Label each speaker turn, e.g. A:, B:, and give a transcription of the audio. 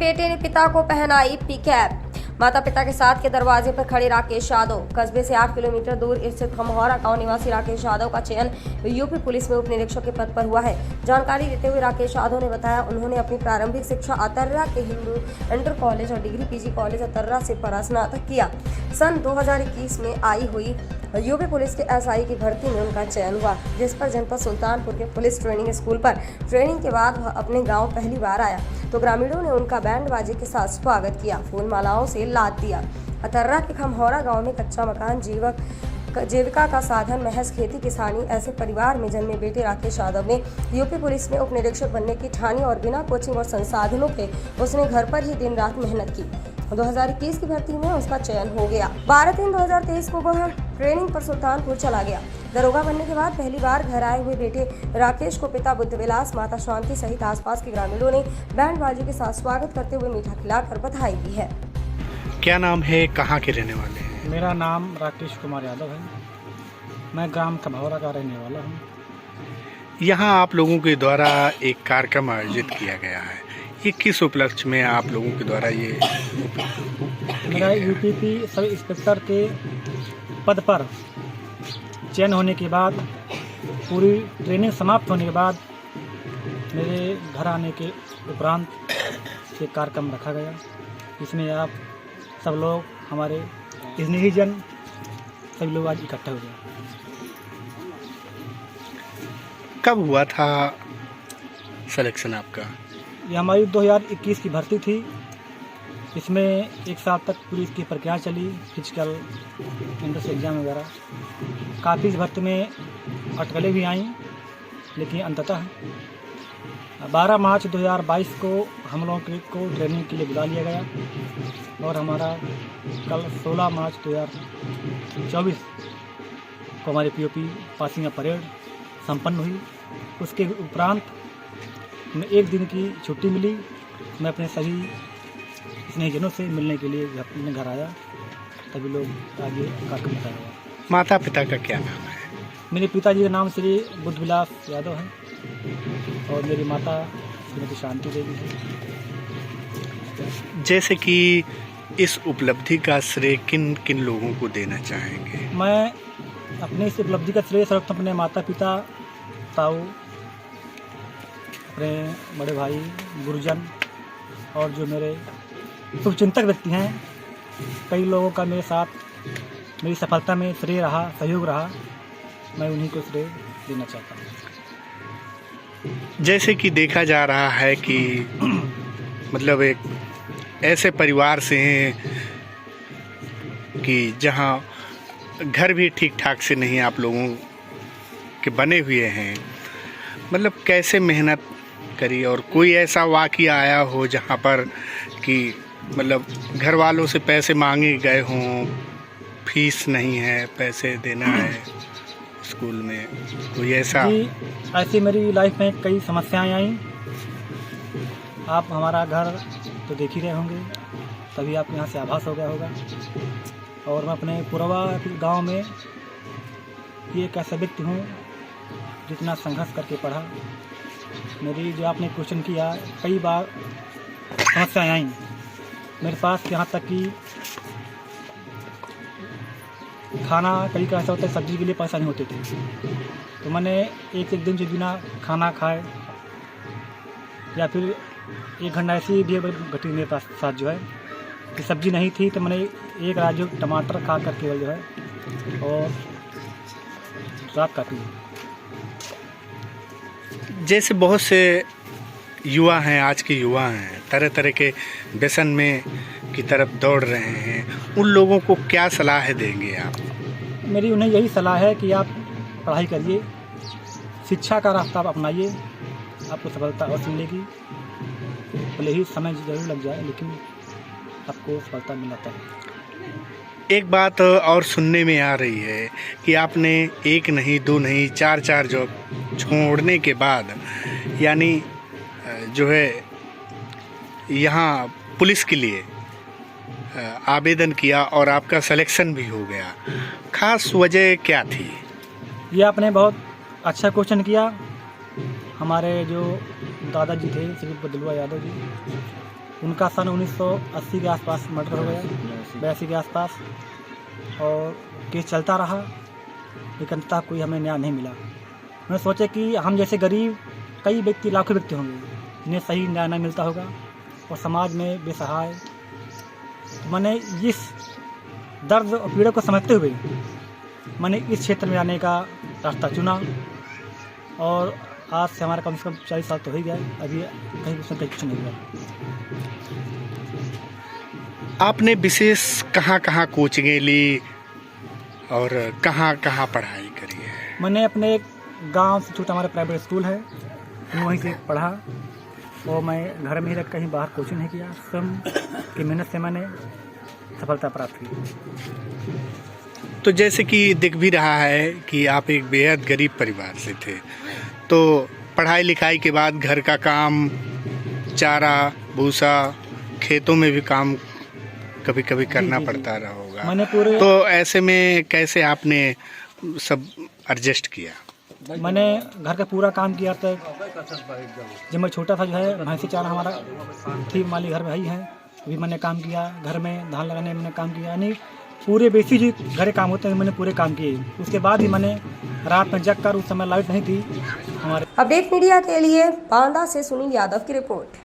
A: बेटे ने पिता को पहनाई पिकअप। माता पिता के साथ के दरवाजे पर खड़े राकेश यादव। कस्बे से 8 किलोमीटर दूर स्थित खमहौरा गांव निवासी राकेश यादव का चयन यूपी पुलिस में उप निरीक्षक के पद पर हुआ है। जानकारी देते हुए राकेश यादव ने बताया, उन्होंने अपनी प्रारंभिक शिक्षा अतर्रा के हिंदू इंटर कॉलेज और डिग्री पीजी कॉलेज अतर्रा से परास्नातक किया। सन 2021 में आई हुई यूपी पुलिस के एसआई की भर्ती में उनका चयन हुआ, जिस पर जनपद सुल्तानपुर के पुलिस ट्रेनिंग स्कूल पर ट्रेनिंग के बाद वह अपने गांव पहली बार आया तो ग्रामीणों ने उनका बैंड बाजे के साथ स्वागत किया, फूल मालाओं से लाद दिया। अतर्रा के खमहौरा गांव में कच्चा मकान, जीविका का साधन महज खेती किसानी, ऐसे परिवार में जन्मे बेटे राकेश यादव ने यूपी पुलिस में उप निरीक्षक बनने की ठानी और बिना कोचिंग और संसाधनों के उसने घर पर ही दिन रात मेहनत की। 2021 की भर्ती में उसका चयन हो गया। 12/3/2023 को वह ट्रेनिंग पर सुल्तानपुर चला गया। दरोगा बनने के बाद पहली बार घर आए हुए बेटे राकेश को पिता बुद्धविलास, माता शांति सहित आसपास के ग्रामीणों ने बैंड बाजी के साथ स्वागत करते हुए मीठा खिलाकर बधाई दी है।
B: क्या नाम है, कहाँ के रहने वाले हैं?
C: मेरा नाम राकेश कुमार यादव है। मैं ग्राम खमहौरा का रहने वाला हूँ।
B: यहाँ आप लोगों के द्वारा एक कार्यक्रम आयोजित किया गया है, ये किस उपलक्ष्य में आप लोगों के द्वारा ये?
C: मेरा यूपी सब इंस्पेक्टर के पद पर चयन होने के बाद, पूरी ट्रेनिंग समाप्त होने के बाद मेरे घर आने के उपरांत एक कार्यक्रम रखा गया, जिसमें आप सब लोग, हमारे स्नेहीजन सभी लोग आज इकट्ठा हो गए।
B: कब हुआ था सिलेक्शन आपका?
C: ये हमारी 2021 की भर्ती थी। इसमें एक साल तक पूरी इसकी प्रक्रिया चली, फिजिकल, एंट्रेंस एग्जाम वगैरह। काफ़ी इस भर्ती में अटकलें भी आईं, लेकिन अंततः 12 मार्च 2022 को हम लोगों को ट्रेनिंग के लिए बुला लिया गया और हमारा कल 16 मार्च 2024 को हमारी पीओपी पासिंग परेड संपन्न हुई। उसके उपरांत हमें एक दिन की छुट्टी मिली। मैं अपने सभी स्नेहीजनों से मिलने के लिए अपने घर आया, तभी लोग आगे कार्यक्रम बता रहे हैं।
B: माता पिता का क्या नाम है?
C: मेरे पिताजी का नाम श्री बुद्धविलास यादव है और मेरी माता श्रीमती शांति देवी है।
B: जैसे कि इस उपलब्धि का श्रेय किन किन लोगों को देना चाहेंगे?
C: मैं अपनी इस उपलब्धि का श्रेय सर्वप्रथम अपने माता पिता, ताऊ, अपने बड़े भाई, गुरुजन और जो मेरे शुभचिंतक व्यक्ति हैं, कई लोगों का मेरे साथ मेरी सफलता में श्रेय रहा, सहयोग रहा, मैं उन्हीं को श्रेय देना चाहता हूँ।
B: जैसे कि देखा जा रहा है कि मतलब एक ऐसे परिवार से हैं कि जहाँ घर भी ठीक ठाक से नहीं आप लोगों के बने हुए हैं, मतलब कैसे मेहनत करी और कोई ऐसा वाक़या आया हो जहाँ पर कि मतलब घर वालों से पैसे मांगे गए हों, फीस नहीं है, पैसे देना है स्कूल में, कोई ऐसा?
C: जी, ऐसी मेरी लाइफ में कई समस्याएं आईं। आप हमारा घर तो देख ही रहे होंगे, तभी आप यहाँ से आभास हो गया होगा। और मैं अपने पुरवा गांव में ये एक ऐसा व्यक्ति हूँ जितना संघर्ष करके पढ़ा। मेरी जो आपने क्वेश्चन किया, कई बार समस्याएं आईं मेरे पास, यहाँ तक कि खाना कई का ऐसा होता है, सब्जी के लिए पैसा नहीं होते थे, तो मैंने एक दिन जो बिना खाना खाए या फिर 1 घंटा ऐसी भी घटी मेरे पास साथ जो है कि सब्जी नहीं थी, तो मैंने एक राजू टमाटर खा कर केवल जो है और रात काटी।
B: जैसे बहुत से युवा हैं, आज के युवा हैं, तरह तरह के व्यसन में की तरफ दौड़ रहे हैं, उन लोगों को क्या सलाह देंगे आप?
C: मेरी उन्हें यही सलाह है कि आप पढ़ाई करिए, शिक्षा का रास्ता आप अपनाइए, आपको सफलता अवश्य मिलेगी। भले ही समय जरूर लग जाए, लेकिन आपको सफलता मिलता है।
B: एक बात और सुनने में आ रही है कि आपने 1 नहीं 2 नहीं 4 जॉब छोड़ने के बाद यानी जो है यहाँ पुलिस के लिए आवेदन किया और आपका सिलेक्शन भी हो गया, खास वजह क्या थी?
C: ये आपने बहुत अच्छा क्वेश्चन किया। हमारे जो दादाजी थे श्री बुद्धविलास यादव जी, उनका सन 1980 के आसपास मर्डर हो गया, 82 के आसपास, और केस चलता रहा, लेकिन अंततः कोई हमें न्याय नहीं मिला। मैंने सोचा कि हम जैसे गरीब कई व्यक्ति, लाखों व्यक्ति होंगे जिन्हें सही न्याय नहीं मिलता होगा और समाज में बेसहाय। तो मैंने इस दर्द और पीड़ा को समझते हुए मैंने इस क्षेत्र में आने का रास्ता चुना, और आज से हमारा कम से कम 40 साल तो हो ही गया, अभी कहीं कुछ नहीं हुआ।
B: आपने विशेष कहाँ कोचिंगें ली और कहाँ पढ़ाई करी है?
C: मैंने अपने गांव से छोटा हमारा प्राइवेट स्कूल है, वहीं से पढ़ा, और मैं घर में ही रख कहीं बाहर कोचिंग नहीं किया। स्वयं की मेहनत से मैंने सफलता प्राप्त की।
B: तो जैसे कि दिख भी रहा है कि आप एक बेहद गरीब परिवार से थे, तो पढ़ाई लिखाई के बाद घर का काम, चारा भूसा, खेतों में भी काम कभी कभी करना पड़ता रहा होगा।
C: मैंने पूरे,
B: तो ऐसे में कैसे आपने सब एडजस्ट किया?
C: मैंने घर का पूरा काम किया तक। जब मैं छोटा था जो है भैंसी चारा हमारा थी, माली घर में ही है, अभी मैंने काम किया। घर में धान लगाने में मैंने काम किया, यानी पूरे बेसिक जो घर काम होते हैं मैंने पूरे काम किए। उसके बाद ही मैंने रात में जग कर, उस समय लाइट नहीं थी हमारे।
A: अपडेट मीडिया के लिए बांदा से सुनील यादव की रिपोर्ट।